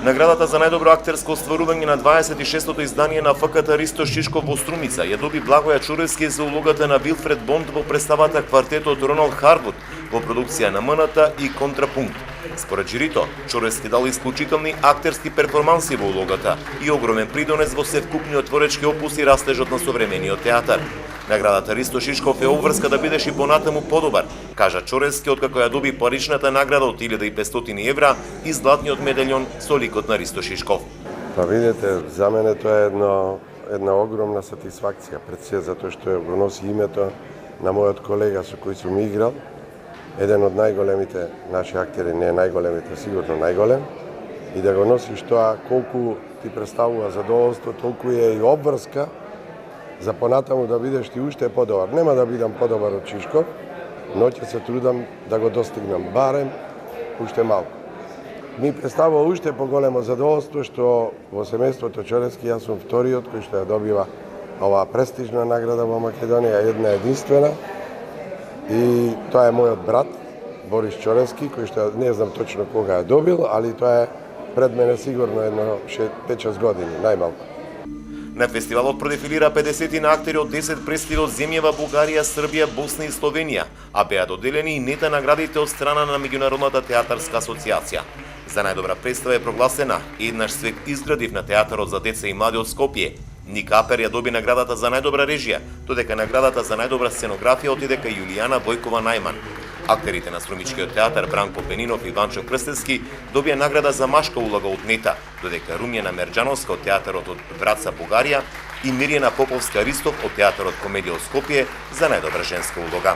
Наградата за најдобро актерско остварување на 26-тото издание на ФКТ Ристо Шишков во Струмица ја доби Благоја Чуревски за улогата на Вилфред Бонд во представата Квартетот Роналд Харвуд во продукција на МНТ и Контрапункт. Според жирито, Чуревски дал исклучителни актерски перформанси во улогата и огромен придонес во севкупниот творечки опус и растежот на современиот театар. Наградата Ристо Шишков е обврска да бидеш и понатаму подобар, кажа Чуревски откако ја доби паричната награда од 1500 евра и златниот медалјон со ликот на Ристо Шишков. Па видите, за мене тоа е една огромна сатисфакција, пред се затоа што го носи името на мојот колега со кој сум играл, еден од најголемите наши актери, не најголемите, сигурно најголем, и да го носиш тоа колку ти представува задоволство, толку е и обврска за понатаму да бидеш ти уште подобар. Нема да бидам подобар од Шишков, но ќе се трудам да го достигнам барем уште малку. Ми представува уште поголемо задоволство што во семејството Чуревски јас сум вториот кој што ја добива оваа престижна награда во Македонија, една единствена. И тоа е мојот брат Борис Чуревски, кој што не знам точно кога ја добил, али тоа е пред мене сигурно едно 5-6 години, најмалку. На фестивалот продефилира 50 на актери од 10 престижни од земјава Бугарија, Србија, Босна и Словенија, а беа доделени и нета наградите од страна на Меѓународната театарска асоциација. За најдобра представа е прогласена "Еднаш свет изградив" на театарот за деца и млади од Скопје. Ник Апер ја доби наградата за најдобра режија, додека наградата за најдобра сценографија отиде кај Јулијана Војкова Најман. Актерите на Струмичкиот театар Бранко Пенинов и Ванчо Крстевски добија награда за машка улога од Нета, додека Румјана Мерџановска од театарот од Враца, Бугарија и Мирјана Поповска Ристов од театарот Комедија од Скопје за најдобра женска улога.